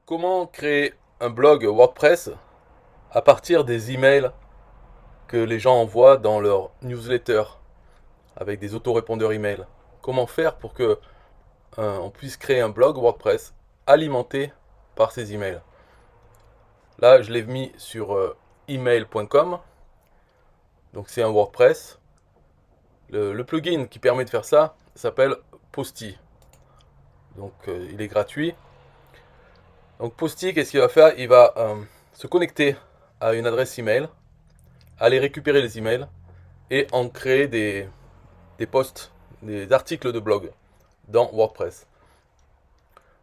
Comment créer un blog WordPress à partir des emails que les gens envoient dans leur newsletter avec des autorépondeurs email? Comment faire pour que on puisse créer un blog WordPress alimenté par ces emails? Là, je l'ai mis sur email.com, donc c'est un WordPress. Le plugin qui permet de faire ça s'appelle Posty, donc il est gratuit. Donc Posty, qu'est-ce qu'il va faire? Il va se connecter à une adresse email, aller récupérer les emails et en créer des posts, des articles de blog dans WordPress.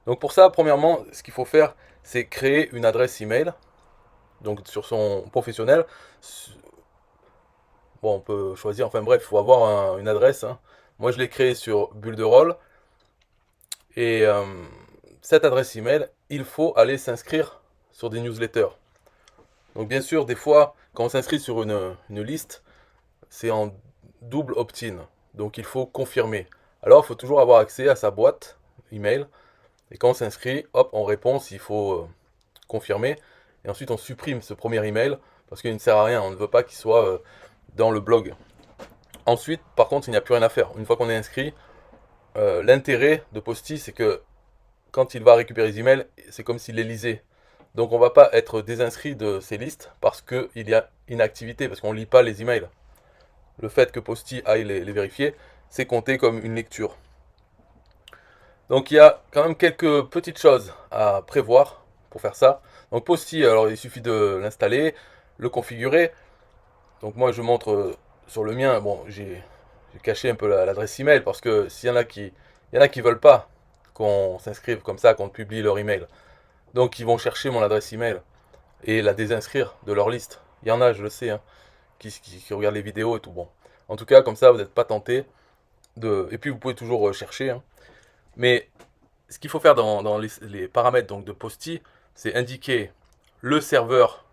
Donc pour ça, premièrement, ce qu'il faut faire, c'est créer une adresse email. Donc sur son professionnel, bon, on peut choisir, enfin bref, il faut avoir une adresse, hein. Moi, je l'ai créé sur Bulderall. Et cette adresse email, il faut aller s'inscrire sur des newsletters. Donc bien sûr, des fois, quand on s'inscrit sur une liste, c'est en double opt-in. Donc il faut confirmer. Alors il faut toujours avoir accès à sa boîte email. Et quand on s'inscrit, hop, on répond s'il faut confirmer. Et ensuite on supprime ce premier email parce qu'il ne sert à rien. On ne veut pas qu'il soit dans le blog. Ensuite, par contre, il n'y a plus rien à faire. Une fois qu'on est inscrit, l'intérêt de Posty, c'est que quand il va récupérer les emails, c'est comme s'il les lisait. Donc on ne va pas être désinscrit de ces listes parce qu'il y a inactivité, parce qu'on ne lit pas les emails. Le fait que Posty aille les vérifier, c'est compté comme une lecture. Donc il y a quand même quelques petites choses à prévoir pour faire ça. Donc Posty, alors il suffit de l'installer, le configurer. Donc moi je montre sur le mien, bon j'ai caché un peu l'adresse email parce que s'il y en a qui, il y en a qui veulent pas qu'on s'inscrive comme ça, qu'on publie leur email. Donc ils vont chercher mon adresse email et la désinscrire de leur liste. Il y en a, je le sais, hein, qui regardent les vidéos et tout. Bon, en tout cas comme ça vous n'êtes pas tenté de. Et puis vous pouvez toujours chercher, hein. Mais ce qu'il faut faire dans les paramètres donc, de Posty, c'est indiquer le serveur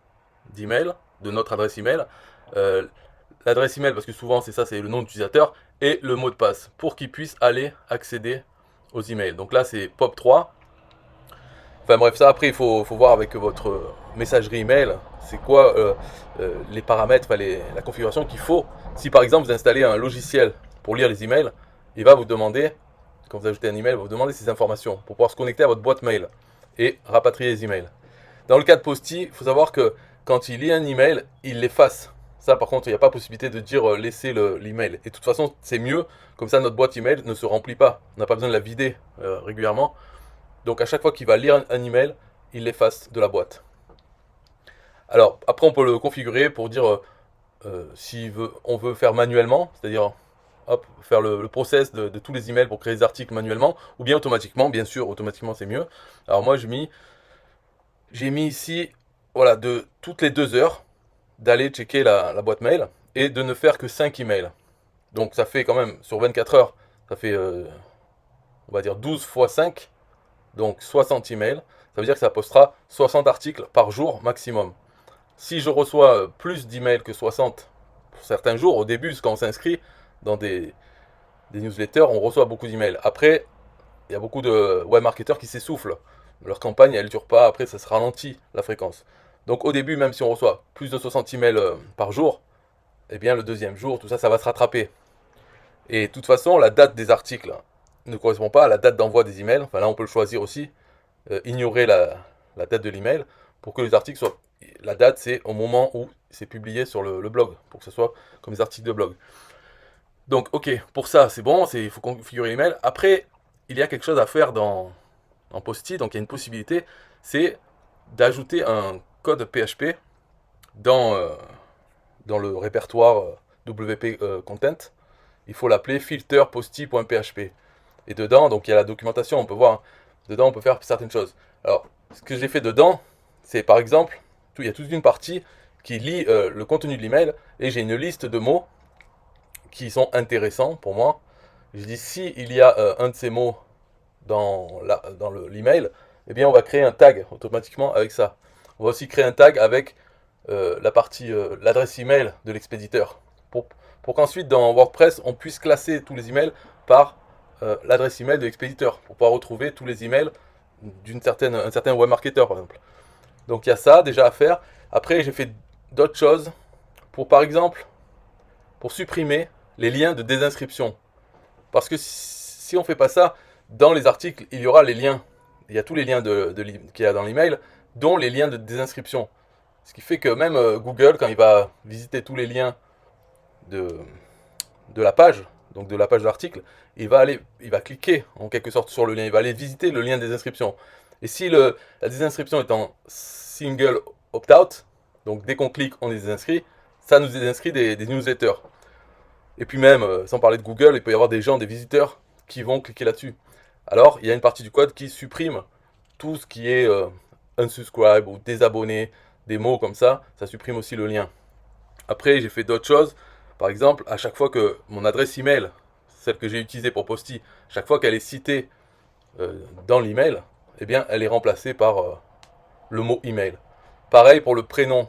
d'email, de notre adresse email, euh, l'adresse email, parce que souvent c'est ça, c'est le nom d'utilisateur, et le mot de passe, pour qu'il puisse aller accéder aux emails. Donc là c'est POP3. Enfin bref, ça après il faut voir avec votre messagerie email, c'est quoi les paramètres, enfin, la configuration qu'il faut. Si par exemple vous installez un logiciel pour lire les emails, il va vous demander, quand vous ajoutez un email, il va vous demander ces informations pour pouvoir se connecter à votre boîte mail et rapatrier les emails. Dans le cas de Posty, il faut savoir que quand il lit un email, il l'efface. Ça, par contre, il n'y a pas possibilité de dire laisser l'email. Et de toute façon, c'est mieux, comme ça notre boîte email ne se remplit pas. On n'a pas besoin de la vider régulièrement. Donc à chaque fois qu'il va lire un email, il l'efface de la boîte. Alors, après, on peut le configurer pour dire si on veut faire manuellement, c'est-à-dire hop, faire le process de tous les emails pour créer des articles manuellement, ou bien automatiquement, bien sûr, automatiquement c'est mieux. Alors moi j'ai mis ici, voilà, de toutes les 2 heures, d'aller checker la boîte mail et de ne faire que 5 emails. Donc ça fait quand même, sur 24 heures, ça fait, on va dire 12 fois 5, donc 60 emails. Ça veut dire que ça postera 60 articles par jour maximum. Si je reçois plus d'emails que 60 pour certains jours, au début, quand on s'inscrit dans des newsletters, on reçoit beaucoup d'emails. Après, il y a beaucoup de web marketeurs qui s'essoufflent. Leur campagne, elle ne dure pas, après ça se ralentit la fréquence. Donc au début, même si on reçoit plus de 60 emails par jour, eh bien le deuxième jour, tout ça, ça va se rattraper. Et de toute façon, la date des articles ne correspond pas à la date d'envoi des emails. Enfin là, on peut le choisir aussi, ignorer la date de l'email pour que les articles soient. La date, c'est au moment où c'est publié sur le blog, pour que ce soit comme des articles de blog. Donc, ok, pour ça, c'est bon, il faut configurer l'email. Après, il y a quelque chose à faire dans Posty, donc il y a une possibilité, c'est d'ajouter un code PHP dans, dans le répertoire WP Content. Il faut l'appeler filterposty.php. Et dedans, donc il y a la documentation, on peut voir, hein, dedans on peut faire certaines choses. Alors, ce que j'ai fait dedans, c'est par exemple, il y a toute une partie qui lit le contenu de l'email et j'ai une liste de mots qui sont intéressants pour moi. Je dis si il y a un de ces mots dans l'email, eh bien on va créer un tag automatiquement avec ça. On va aussi créer un tag avec la partie l'adresse email de l'expéditeur pour qu'ensuite dans WordPress on puisse classer tous les emails par l'adresse email de l'expéditeur pour pouvoir retrouver tous les emails un certain web marketer par exemple. Donc il y a ça déjà à faire. Après j'ai fait d'autres choses pour par exemple pour supprimer les liens de désinscription. Parce que si on fait pas ça, dans les articles, il y aura les liens. Il y a tous les liens qu'il y a dans l'email, dont les liens de désinscription. Ce qui fait que même Google, quand il va visiter tous les liens de, de la page, donc de la page d'article, il va cliquer en quelque sorte sur le lien, il va aller visiter le lien des inscriptions. Et si la désinscription est en single opt-out, donc dès qu'on clique, on est désinscrit, ça nous désinscrit des newsletters. Et puis même, sans parler de Google, il peut y avoir des gens, des visiteurs, qui vont cliquer là-dessus. Alors, il y a une partie du code qui supprime tout ce qui est unsubscribe ou désabonné, des mots comme ça supprime aussi le lien. Après, j'ai fait d'autres choses. Par exemple, à chaque fois que mon adresse email, celle que j'ai utilisée pour Posty, chaque fois qu'elle est citée dans l'email, eh bien, elle est remplacée par le mot email. Pareil pour le prénom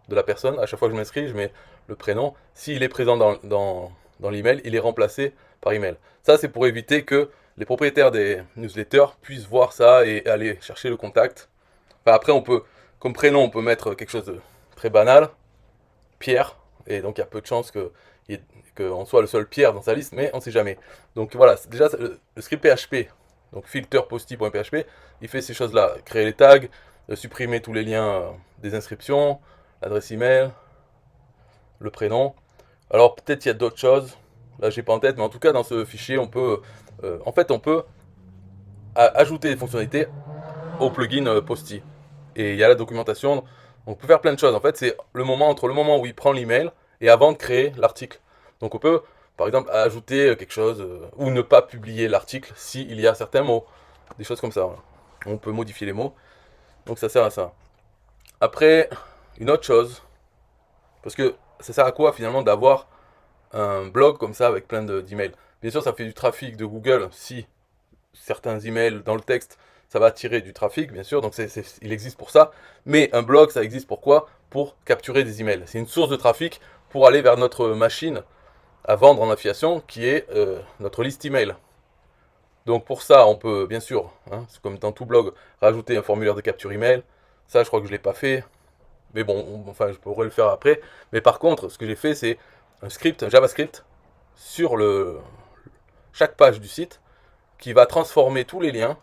de la personne. À chaque fois que je m'inscris, je mets le prénom. S'il est présent dans l'email, il est remplacé par email. Ça, c'est pour éviter que les propriétaires des newsletters puissent voir ça et aller chercher le contact. Enfin, après, comme prénom, on peut mettre quelque chose de très banal, Pierre, et donc il y a peu de chances qu'on soit le seul Pierre dans sa liste, mais on ne sait jamais. Donc voilà, déjà le script PHP, donc filterposty.php, il fait ces choses-là, créer les tags, supprimer tous les liens des inscriptions, l'adresse email, le prénom. Alors peut-être il y a d'autres choses, là j'ai pas en tête, mais en tout cas dans ce fichier on peut, on peut ajouter des fonctionnalités au plugin Posty. Et il y a la documentation, on peut faire plein de choses. En fait, c'est entre le moment où il prend l'email et avant de créer l'article. Donc on peut, par exemple, ajouter quelque chose ou ne pas publier l'article s'il y a certains mots. Des choses comme ça. Voilà. On peut modifier les mots. Donc ça sert à ça. Après, une autre chose, parce que ça sert à quoi finalement d'avoir un blog comme ça avec plein d'emails. Bien sûr, ça fait du trafic de Google si certains emails dans le texte, ça va attirer du trafic, bien sûr, donc il existe pour ça. Mais un blog, ça existe pourquoi? Pour capturer des emails. C'est une source de trafic pour aller vers notre machine à vendre en affiliation, qui est notre liste email. Donc pour ça, on peut bien sûr, hein, comme dans tout blog, rajouter un formulaire de capture email. Ça, je crois que je ne l'ai pas fait. Mais bon, enfin, je pourrais le faire après. Mais par contre, ce que j'ai fait, c'est un script, un JavaScript, sur chaque page du site, qui va transformer tous les liens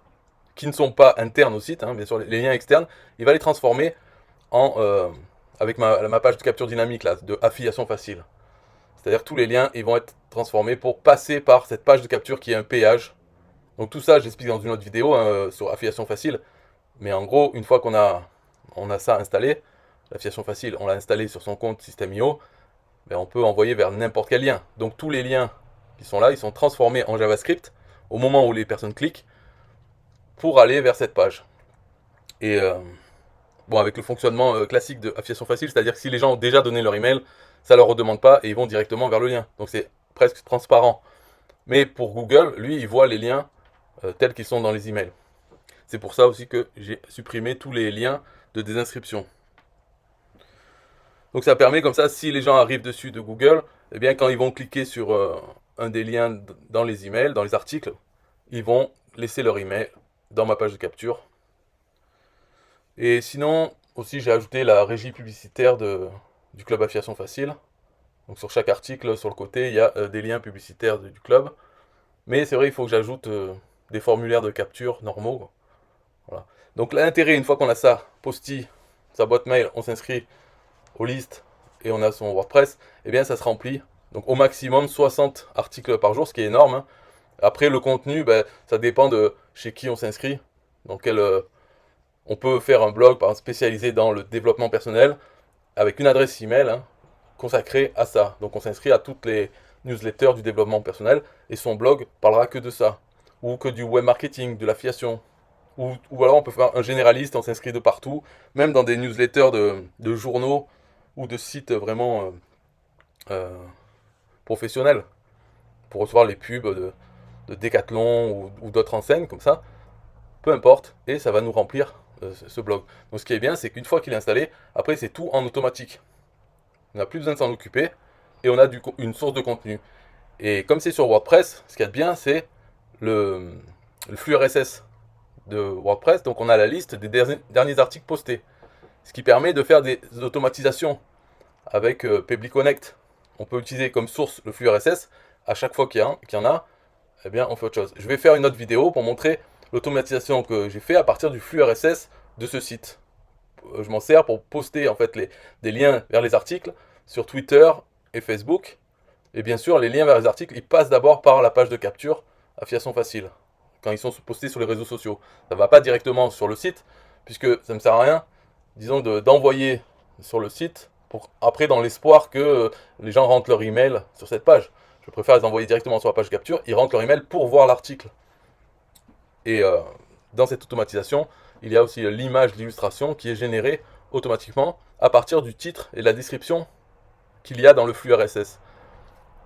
qui ne sont pas internes au site, hein, bien sûr les liens externes, il va les transformer avec ma page de capture dynamique là, de affiliation facile. C'est-à-dire tous les liens ils vont être transformés pour passer par cette page de capture qui est un péage. Donc tout ça, j'explique dans une autre vidéo sur affiliation facile. Mais en gros, une fois on a ça installé, l'affiliation facile, on l'a installé sur son compte System.io, ben on peut envoyer vers n'importe quel lien. Donc tous les liens qui sont là, ils sont transformés en JavaScript au moment où les personnes cliquent pour aller vers cette page. Et bon, avec le fonctionnement classique de affiliation facile, c'est-à-dire que si les gens ont déjà donné leur email, ça leur redemande pas et ils vont directement vers le lien. Donc c'est presque transparent. Mais pour Google, lui, il voit les liens tels qu'ils sont dans les emails. C'est pour ça aussi que j'ai supprimé tous les liens de désinscription. Donc ça permet comme ça, si les gens arrivent dessus de Google, eh bien quand ils vont cliquer sur un des liens dans les emails, dans les articles, ils vont laisser leur email dans ma page de capture. Et sinon, aussi j'ai ajouté la régie publicitaire du club Affiliation Facile. Donc sur chaque article, sur le côté, il y a des liens publicitaires du club. Mais c'est vrai, il faut que j'ajoute des formulaires de capture normaux. Voilà. Donc l'intérêt, une fois qu'on a ça, Posty, sa boîte mail, on s'inscrit aux listes et on a son WordPress, et bien ça se remplit. Donc au maximum 60 articles par jour, ce qui est énorme. Hein. Après le contenu, ben, ça dépend de chez qui on s'inscrit. Donc on peut faire un blog par exemple, spécialisé dans le développement personnel avec une adresse email hein, consacrée à ça. Donc on s'inscrit à toutes les newsletters du développement personnel et son blog parlera que de ça. Ou que du web marketing, de l'affiliation. Ou alors on peut faire un généraliste, on s'inscrit de partout, même dans des newsletters de journaux ou de sites vraiment professionnels pour recevoir les pubs de Decathlon ou d'autres enseignes comme ça. Peu importe, et ça va nous remplir ce blog. Donc ce qui est bien, c'est qu'une fois qu'il est installé, après c'est tout en automatique. On n'a plus besoin de s'en occuper, et on a une source de contenu. Et comme c'est sur WordPress, ce qu'il y a de bien, c'est le flux RSS de WordPress, donc on a la liste des derniers articles postés. Ce qui permet de faire des automatisations avec Pebly Connect. On peut utiliser comme source le flux RSS. À chaque fois qu'il y en a, eh bien, on fait autre chose. Je vais faire une autre vidéo pour montrer l'automatisation que j'ai fait à partir du flux RSS de ce site. Je m'en sers pour poster en fait des liens vers les articles sur Twitter et Facebook. Et bien sûr, les liens vers les articles, ils passent d'abord par la page de capture Affiliation Facile, quand ils sont postés sur les réseaux sociaux. Ça ne va pas directement sur le site, puisque ça ne me sert à rien, disons, d'envoyer sur le site, pour après dans l'espoir que les gens rentrent leur email sur cette page. Je préfère les envoyer directement sur la page de capture, ils rentrent leur email pour voir l'article. Et dans cette automatisation, il y a aussi l'image d'illustration qui est générée automatiquement à partir du titre et de la description qu'il y a dans le flux RSS.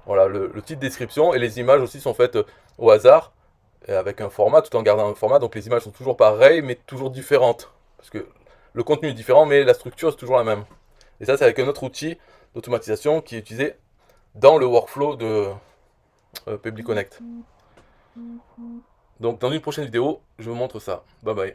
Voilà, le titre, description et les images aussi sont faites au hasard, et avec un format, tout en gardant un format, donc les images sont toujours pareilles, mais toujours différentes. Parce que le contenu est différent, mais la structure est toujours la même. Et ça, c'est avec un autre outil d'automatisation qui est utilisé dans le workflow de Pebly Connect. Donc dans une prochaine vidéo, je vous montre ça. Bye bye.